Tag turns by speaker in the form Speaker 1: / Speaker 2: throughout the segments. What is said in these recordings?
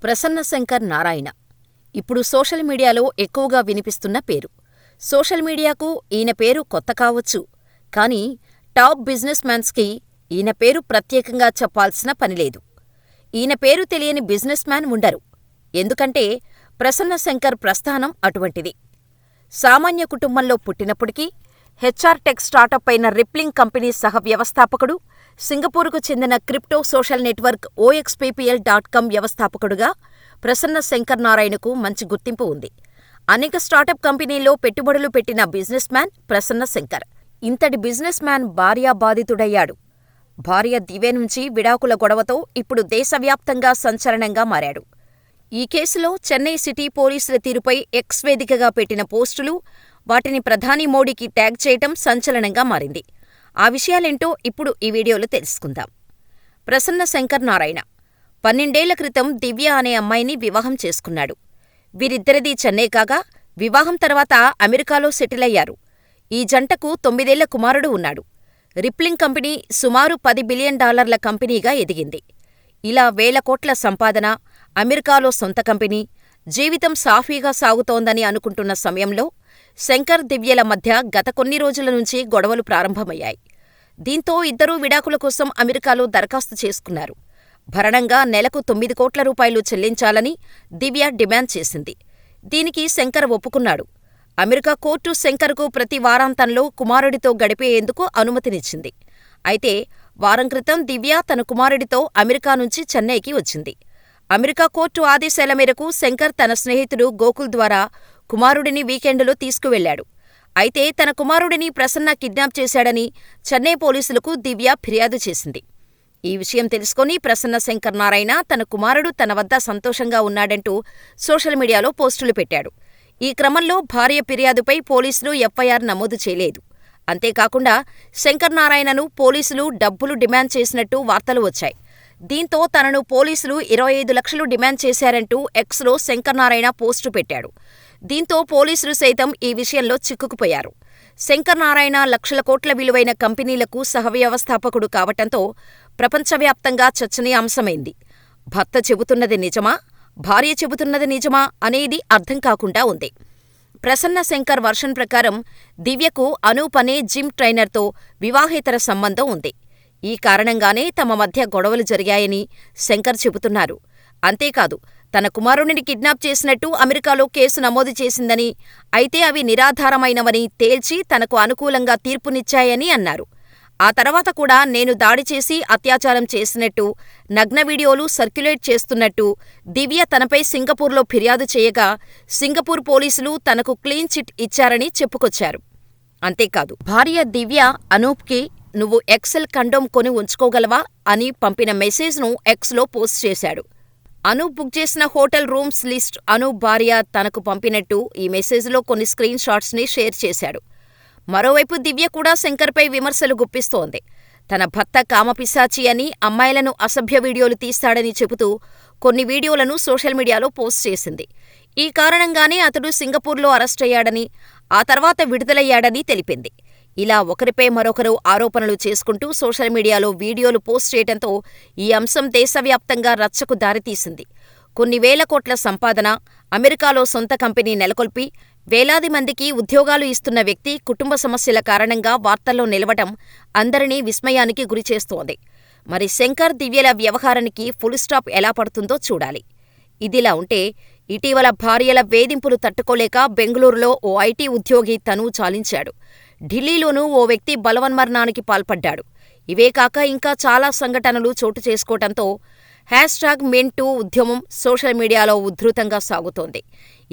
Speaker 1: ప్రసన్న శంకర్ నారాయణ ఇప్పుడు సోషల్ మీడియాలో ఎక్కువగా వినిపిస్తున్న పేరు. సోషల్ మీడియాకు ఈయన పేరు కొత్త కావచ్చు, కానీ టాప్ బిజినెస్ మ్యాన్స్కి ఈయన పేరు ప్రత్యేకంగా చెప్పాల్సిన పనిలేదు. ఈయన పేరు తెలియని బిజినెస్ మ్యాన్ ఉండరు. ఎందుకంటే ప్రసన్న శంకర్ ప్రస్థానం అటువంటిది. సామాన్య కుటుంబంలో పుట్టినప్పటికీ హెచ్ఆర్ టెక్ స్టార్టప్ అయిన రిప్లింగ్ కంపెనీ సహ వ్యవస్థాపకుడు, సింగపూర్కు చెందిన క్రిప్టో సోషల్ నెట్వర్క్ OXPPL.com వ్యవస్థాపకుడుగా ప్రసన్న శంకర్ నారాయణకు మంచి గుర్తింపు ఉంది. అనేక స్టార్టప్ కంపెనీల్లో పెట్టుబడులు పెట్టిన బిజినెస్ మ్యాన్ ప్రసన్న శంకర్. ఇంతటి బిజినెస్ మ్యాన్ భార్యా బాధితుడయ్యాడు. భార్య దివ్య నుంచి విడాకుల గొడవతో ఇప్పుడు దేశవ్యాప్తంగా సంచలనంగా మారాడు. ఈ కేసులో చెన్నై సిటీ పోలీసుల తీరుపై ఎక్స్ వేదికగా పెట్టిన పోస్టులు, వాటిని ప్రధాని మోడీకి ట్యాగ్ చేయటం సంచలనంగా మారింది. ఆ విషయాలేంటో ఇప్పుడు ఈ వీడియోలో తెలుసుకుందాం. ప్రసన్న శంకర్ నారాయణ 12 ఏళ్ల క్రితం దివ్య అనే అమ్మాయిని వివాహం చేసుకున్నాడు. వీరిద్దరిదీ చెన్నై కాగా, వివాహం తర్వాత అమెరికాలో సెటిల్ అయ్యారు. ఈ జంటకు 9 ఏళ్ల కుమారుడు ఉన్నాడు. రిప్లింగ్ కంపెనీ సుమారు $10 బిలియన్ కంపెనీగా ఎదిగింది. ఇలా వేల కోట్ల సంపాదన, అమెరికాలో సొంత కంపెనీ, జీవితం సాఫీగా సాగుతోందని అనుకుంటున్న సమయంలో శంకర్, దివ్యల మధ్య గత కొన్ని రోజుల నుంచి గొడవలు ప్రారంభమయ్యాయి. దీంతో ఇద్దరూ విడాకుల కోసం అమెరికాలో దరఖాస్తు చేసుకున్నారు. భరణంగా నెలకు 9 కోట్ల రూపాయలు చెల్లించాలని దివ్య డిమాండ్ చేసింది. దీనికి శంకర్ ఒప్పుకున్నాడు. అమెరికా కోర్టు శంకర్కు ప్రతి వారాంతంలో కుమారుడితో గడిపేందుకు అనుమతినిచ్చింది. అయితే వారం క్రితం దివ్య తన కుమారుడితో అమెరికా నుంచి చెన్నైకి వచ్చింది. అమెరికా కోర్టు ఆదేశాల మేరకు శంకర్ తన స్నేహితుడు గోకుల్ ద్వారా కుమారుడిని వీకెండులో తీసుకువెళ్లాడు. అయితే తన కుమారుడిని ప్రసన్న కిడ్నాప్ చేశాడని చెన్నై పోలీసులకు దివ్య ఫిర్యాదు చేసింది. ఈ విషయం తెలుసుకుని ప్రసన్న శంకర్ నారాయణ తన కుమారుడు తన వద్ద సంతోషంగా ఉన్నాడంటూ సోషల్ మీడియాలో పోస్టులు పెట్టాడు. ఈ క్రమంలో భార్య ఫిర్యాదుపై పోలీసులు ఎఫ్ఐఆర్ నమోదు చేయలేదు. అంతేకాకుండా శంకర్ నారాయణను పోలీసులు డబ్బులు డిమాండ్ చేసినట్టు వార్తలు వచ్చాయి. దీంతో తనను పోలీసులు 25 లక్షలు డిమాండ్ చేశారంటూ ఎక్స్లో శంకర్ నారాయణ పోస్టు పెట్టాడు. దీంతో పోలీసులు సైతం ఈ విషయంలో చిక్కుకుపోయారు. శంకర్ నారాయణ లక్షల కోట్ల విలువైన కంపెనీలకు సహవ్యవస్థాపకుడు కావటంతో ప్రపంచవ్యాప్తంగా చర్చనీయాంశమైంది. భర్త చెబుతున్నది నిజమా, భార్య చెబుతున్నది నిజమా అనేది అర్థం కాకుండా ఉంది. ప్రసన్న శంకర్ వర్షన్ ప్రకారం దివ్యకు అనూప్ అనే జిమ్ ట్రైనర్తో వివాహేతర సంబంధం ఉంది. ఈ కారణంగానే తమ మధ్య గొడవలు జరిగాయని శంకర్ చెబుతున్నారు. అంతేకాదు, తన కుమారుడిని కిడ్నాప్ చేసినట్టు అమెరికాలో కేసు నమోదు చేసిందని, అయితే అవి నిరాధారమైనవని తేల్చి తనకు అనుకూలంగా తీర్పునిచ్చాయని అన్నారు. ఆ తర్వాత కూడా నేను దాడి చేసి అత్యాచారం చేసినట్టు నగ్న వీడియోలు సర్క్యులేట్ చేస్తున్నట్టు దివ్య తనపై సింగపూర్లో ఫిర్యాదు చేయగా సింగపూర్ పోలీసులు తనకు క్లీన్ చిట్ ఇచ్చారని చెప్పుకొచ్చారు. అంతేకాదు, భార్య దివ్య అనూప్కి "నువ్వు ఎక్సెల్ కండోమ్ కొని ఉంచుకోగలవా" అని పంపిన మెసేజ్ను ఎక్స్లో పోస్ట్ చేశాడు. అనూప్ బుక్ చేసిన హోటల్ రూమ్స్ లిస్ట్ అనూప్ భార్య తనకు పంపినట్టు ఈ మెసేజ్లో కొన్ని స్క్రీన్ షాట్స్ని షేర్ చేశాడు. మరోవైపు దివ్య కూడా శంకర్పై విమర్శలు గుప్పిస్తోంది. తన భర్త కామపిశాచి అని, అమ్మాయిలను అసభ్య వీడియోలు తీస్తాడని చెబుతూ కొన్ని వీడియోలను సోషల్ మీడియాలో పోస్ట్ చేసింది. ఈ కారణంగానే అతడు సింగపూర్లో అరెస్టయ్యాడని, ఆ తర్వాత విడుదలయ్యాడని తెలిపింది. ఇలా ఒకరిపై మరొకరు ఆరోపణలు చేసుకుంటూ సోషల్ మీడియాలో వీడియోలు పోస్ట్ చేయడంతో ఈ అంశం దేశవ్యాప్తంగా రచ్చకు దారితీసింది. కొన్ని వేల కోట్ల సంపాదన, అమెరికాలో సొంత కంపెనీ నెలకొల్పి వేలాది మందికి ఉద్యోగాలు ఇస్తున్న వ్యక్తి కుటుంబ సమస్యల కారణంగా వార్తల్లో నిలవటం అందరినీ విస్మయానికి గురిచేస్తోంది. మరి శంకర్, దివ్యల వ్యవహారానికి ఫుల్ స్టాప్ ఎలా పడుతుందో చూడాలి. ఇదిలా ఉంటే ఇటీవల భార్యల వేధింపులు తట్టుకోలేక బెంగళూరులో ఓ ఐటీ ఉద్యోగి తనువు చాలించాడు. ఢిల్లీలోనూ ఓ వ్యక్తి బలవన్మరణానికి పాల్పడ్డాడు. ఇవే కాక ఇంకా చాలా సంఘటనలు చోటు చేసుకోవటంతో #MeToo ఉద్యమం సోషల్ మీడియాలో ఉధృతంగా సాగుతోంది.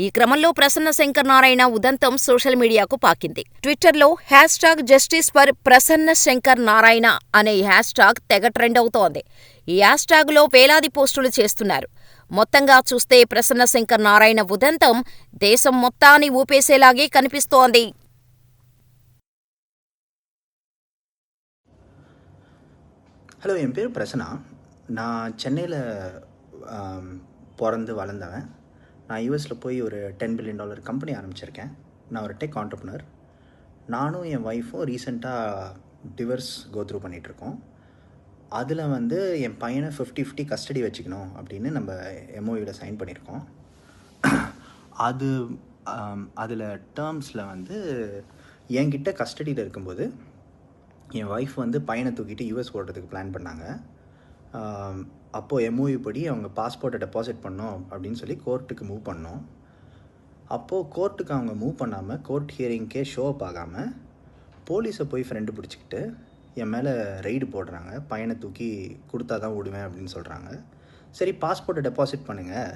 Speaker 1: ఈ క్రమంలో ప్రసన్న శంకర్ నారాయణ ఉదంతం సోషల్ మీడియాకు పాకింది. ట్విట్టర్లో #JusticeForPrasannaShankarNarayana అనే హ్యాష్ట్యాగ్ తెగ ట్రెండ్ అవుతోంది. ఈ హ్యాష్ట్యాగ్లో వేలాది పోస్టులు చేస్తున్నారు. మొత్తంగా చూస్తే ప్రసన్న శంకర్ నారాయణ ఉదంతం దేశం మొత్తాన్ని ఊపేసేలాగే కనిపిస్తోంది.
Speaker 2: ஹலோ, என் பேர் பிரசன்னா. நான் சென்னையில் பிறந்து வளர்ந்தவன். நான் யூஎஸில் போய் ஒரு $10 பில்லியன் கம்பெனி ஆரம்பிச்சிருக்கேன். நான் ஒரு டெக் ஆண்டர்ப்ரனர். நானும் என் ஒய்ஃபும் ரீசெண்டாக டிவர்ஸ் கோத்ரூ பண்ணிகிட்ருக்கோம். அதில் வந்து என் பையனை 50-50 கஸ்டடி வச்சுக்கணும் அப்படின்னு நம்ம எம்ஓயூவில் சைன் பண்ணியிருக்கோம். அது அதில் டேர்ம்ஸில் வந்து என்கிட்ட கஸ்டடியில் இருக்கும்போது என் ஒய்ஃப் வந்து பையனை தூக்கிட்டு யூஎஸ் ஓடுறதுக்கு பிளான் பண்ணாங்க. அப்போது எம்ஓயூ படி அவங்க பாஸ்போர்ட்டை டெபாசிட் பண்ணோம் அப்படின்னு சொல்லி கோர்ட்டுக்கு மூவ் பண்ணோம். அப்போது கோர்ட்டுக்கு அவங்க மூவ் பண்ணாமல் கோர்ட் ஹியரிங்க்கே ஷோ அப் ஆகாமல் போலீஸை போய் ஃப்ரெண்டு பிடிச்சிக்கிட்டு என் மேலே ரெய்டு போடுறாங்க. பையனை தூக்கி கொடுத்தா தான் விடுவேன் அப்படின்னு சொல்கிறாங்க. சரி, பாஸ்போர்ட்டை டெபாசிட் பண்ணுங்கள்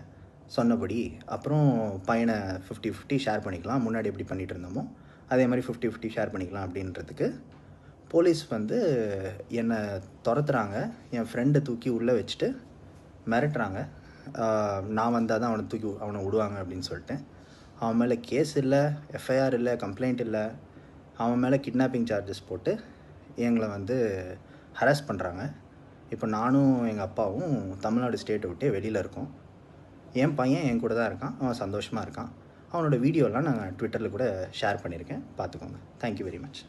Speaker 2: சொன்னபடி, அப்புறம் பையனை 50-50 ஷேர் பண்ணிக்கலாம், முன்னாடி எப்படி பண்ணிகிட்டு இருந்தோமோ அதே மாதிரி 50-50 ஷேர் பண்ணிக்கலாம் அப்படின்றதுக்கு போலீஸ் வந்து என்னை துரத்துறாங்க. என் ஃப்ரெண்டை தூக்கி உள்ளே வச்சுட்டு மிரட்டுறாங்க. நான் வந்தால் தான் அவனை விடுவாங்க அப்படின்னு சொல்லிட்டு. அவன் மேலே கேஸ் இல்லை, எஃப்ஐஆர் இல்லை, கம்ப்ளைண்ட் இல்லை. அவன் மேலே கிட்னாப்பிங் சார்ஜஸ் போட்டு எங்களை வந்து ஹராஸ் பண்ணுறாங்க. இப்போ நானும் எங்கள் அப்பாவும் தமிழ்நாடு ஸ்டேட்டை விட்டே வெளியில் இருக்கோம். என் பையன் என் கூட தான் இருக்கான். அவன் சந்தோஷமாக இருக்கான். அவனோட வீடியோலாம் நான் ட்விட்டரில் கூட ஷேர் பண்ணியிருக்கேன், பார்த்துக்கோங்க. Thank you very much.